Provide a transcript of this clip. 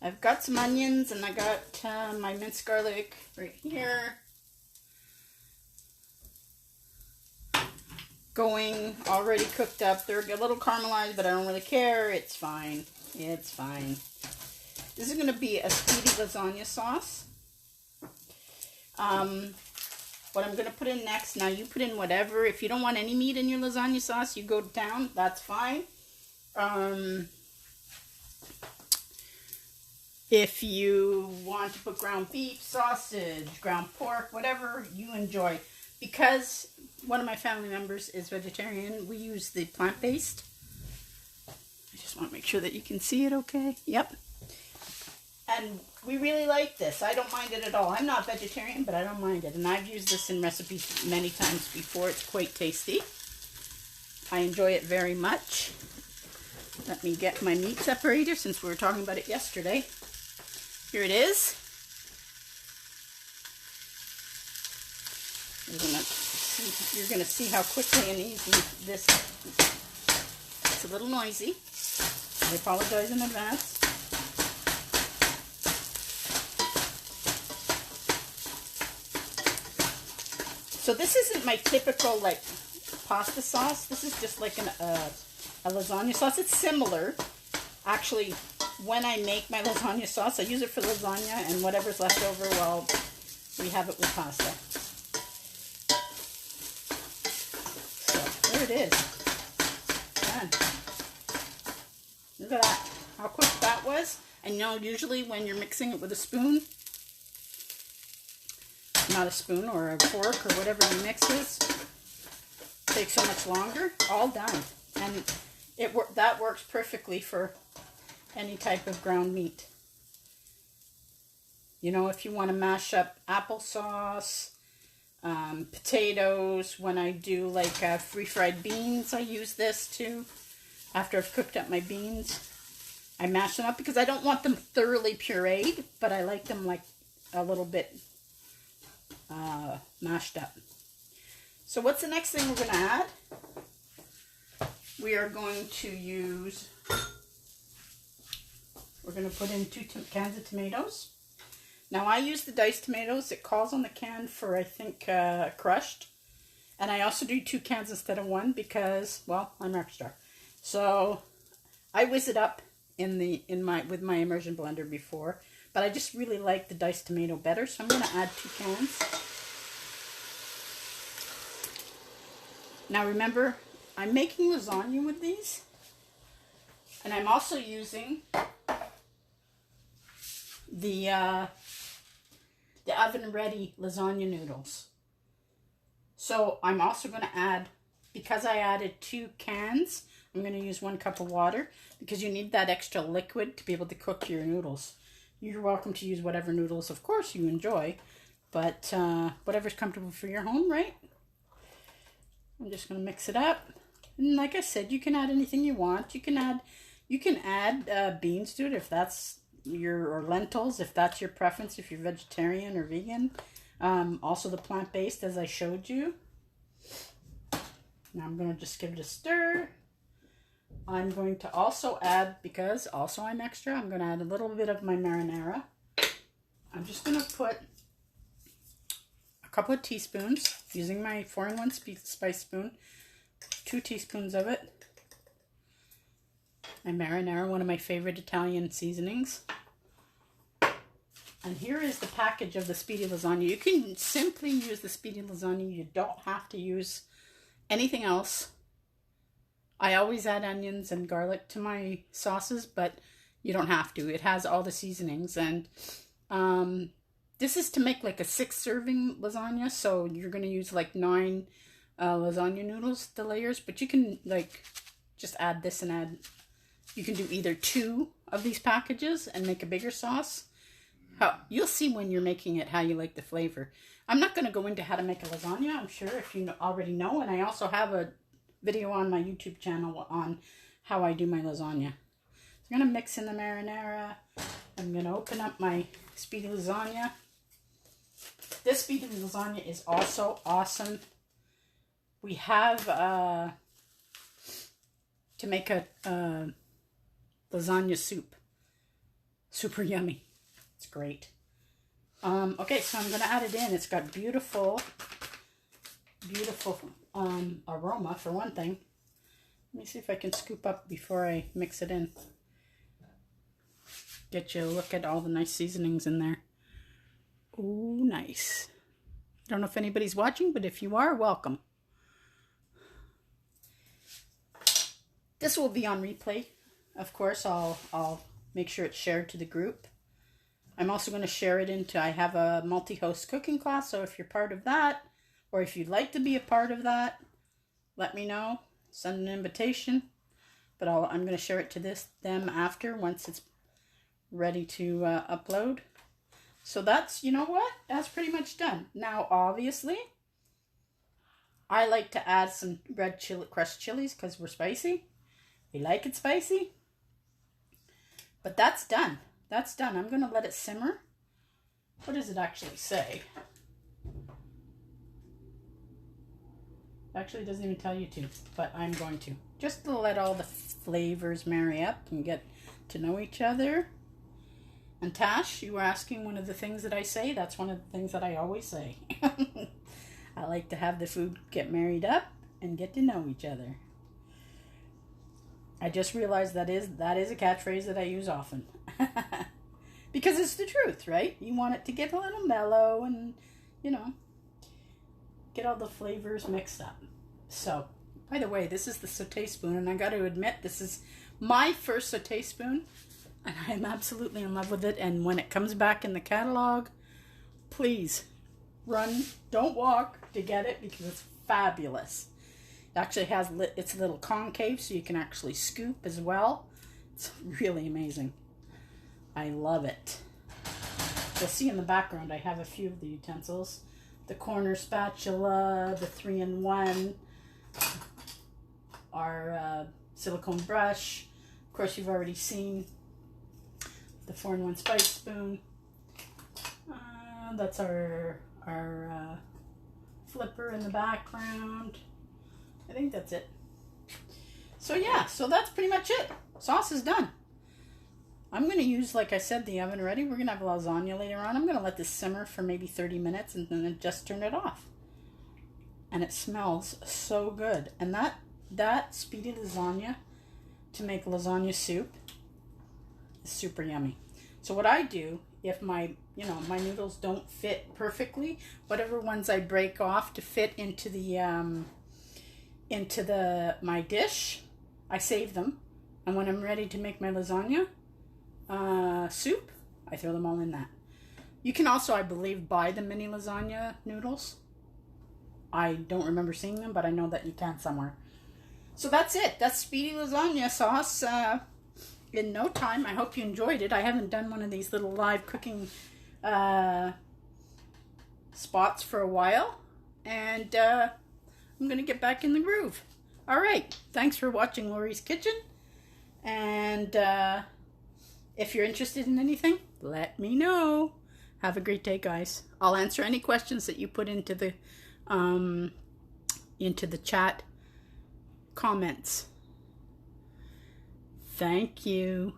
I've got some onions, and I got my minced garlic right here. Going, already cooked up. They're a little caramelized, but I don't really care. It's fine. It's fine. This is going to be a Speedy Lasagna sauce. What I'm going to put in next, now you put in whatever. If you don't want any meat in your lasagna sauce, you go down. That's fine. If you want to put ground beef, sausage, ground pork, whatever you enjoy. Because one of my family members is vegetarian, we use the plant-based. I just want to make sure that you can see it okay. Yep. And we really like this. I don't mind it at all. I'm not vegetarian, but I don't mind it. And I've used this in recipes many times before. It's quite tasty. I enjoy it very much. Let me get my meat separator since we were talking about it yesterday. Here it is. You're gonna see how quickly and easy this. It's a little noisy. I apologize in advance. So this isn't my typical like pasta sauce. This is just like a lasagna sauce. It's similar. Actually, when I make my lasagna sauce, I use it for lasagna, and whatever's left over, well, we have it with pasta. So there it is. Done. Look at that. How quick that was. And you know, usually when you're mixing it with a spoon, not a spoon or a fork or whatever you mix this, it takes so much longer. All done. And that works perfectly for any type of ground meat. You know, if you want to mash up applesauce, potatoes, when I do like free-fried beans, I use this too. After I've cooked up my beans, I mash them up because I don't want them thoroughly pureed, but I like them like a little bit mashed up. So what's the next thing we're going to add? We are going to use, we're going to put in 2 cans of tomatoes. Now I use the diced tomatoes. It calls on the can for, I think, crushed. And I also do 2 cans instead of 1 because, well, I'm extra. So I whiz it up with my immersion blender before, but I just really like the diced tomato better, so I'm going to add 2 cans. Now remember, I'm making lasagna with these, and I'm also using the oven-ready lasagna noodles. So I'm also going to add, because I added 2 cans, I'm going to use 1 cup of water, because you need that extra liquid to be able to cook your noodles. You're welcome to use whatever noodles, of course, you enjoy, but whatever's comfortable for your home, right? I'm just going to mix it up. And like I said, you can add anything you want. You can add beans to it if that's or lentils if that's your preference, if you're vegetarian or vegan. Also the plant-based, as I showed you. Now I'm going to just give it a stir. I'm going to also add, because also I'm extra, I'm going to add a little bit of my marinara. I'm just going to put a couple of teaspoons, using my 4-in-1 spice spoon, 2 teaspoons of it. My marinara, one of my favorite Italian seasonings. And here is the package of the Speedy Lasagna. You can simply use the Speedy Lasagna. You don't have to use anything else. I always add onions and garlic to my sauces, but you don't have to. It has all the seasonings. And this is to make like a 6-serving lasagna. So you're going to use like 9 lasagna noodles, the layers. But you can like just add this and add. You can do either 2 of these packages and make a bigger sauce. You'll see when you're making it how you like the flavor. I'm not going to go into how to make a lasagna, I'm sure, if you already know. And I also have a video on my YouTube channel on how I do my lasagna. So I'm going to mix in the marinara. I'm going to open up my Speedy Lasagna. This Speedy Lasagna is also awesome. We have, to make a lasagna soup. Super yummy. It's great. Okay, so I'm going to add it in. It's got beautiful aroma for one thing. Let me see if I can scoop up before I mix it in. Get you a look at all the nice seasonings in there. Oh, nice. I don't know if anybody's watching, but if you are, welcome. This will be on replay. Of course, I'll make sure it's shared to the group. I'm also going to share it into, I have a multi-host cooking class, so if you're part of that, or if you'd like to be a part of that, let me know. Send an invitation. But I'm going to share it to them after, once it's ready to upload. So that's, you know what? That's pretty much done. Now, obviously, I like to add some red chili, crushed chilies because we're spicy. We like it spicy. But that's done. That's done. I'm going to let it simmer. What does it actually say? Actually, it doesn't even tell you to, but I'm going to. Just to let all the flavors marry up and get to know each other. And Tash, you were asking one of the things that I say. That's one of the things that I always say. I like to have the food get married up and get to know each other. I just realized that is a catchphrase that I use often. Because it's the truth, right? You want it to get a little mellow and, you know, get all the flavors mixed up. So, by the way, this is the sauté spoon, and I got to admit, this is my first sauté spoon, and I'm absolutely in love with it. And when it comes back in the catalog, please run, don't walk to get it, because it's fabulous. It actually has, it's a little concave, so you can actually scoop as well. It's really amazing. I love it. You'll see in the background I have a few of the utensils. The corner spatula, the 3-in-1, our silicone brush. Of course, you've already seen the 4-in-1 spice spoon. That's our flipper in the background. I think that's it. So yeah, so that's pretty much it. Sauce is done. I'm going to use, like I said, the oven ready. We're going to have lasagna later on. I'm going to let this simmer for maybe 30 minutes and then just turn it off. And it smells so good. And that Speedy Lasagna to make lasagna soup is super yummy. So what I do, if my noodles don't fit perfectly, whatever ones I break off to fit into my dish, I save them. And when I'm ready to make my lasagna soup, I throw them all in that. You can also, I believe, buy the mini lasagna noodles. I don't remember seeing them, but I know that you can somewhere. So that's it. That's Speedy Lasagna sauce in no time. I hope you enjoyed it. I haven't done one of these little live cooking spots for a while. And I'm going to get back in the groove. All right. Thanks for watching Lori's Kitchen. And if you're interested in anything, let me know. Have a great day, guys. I'll answer any questions that you put into the chat comments. Thank you.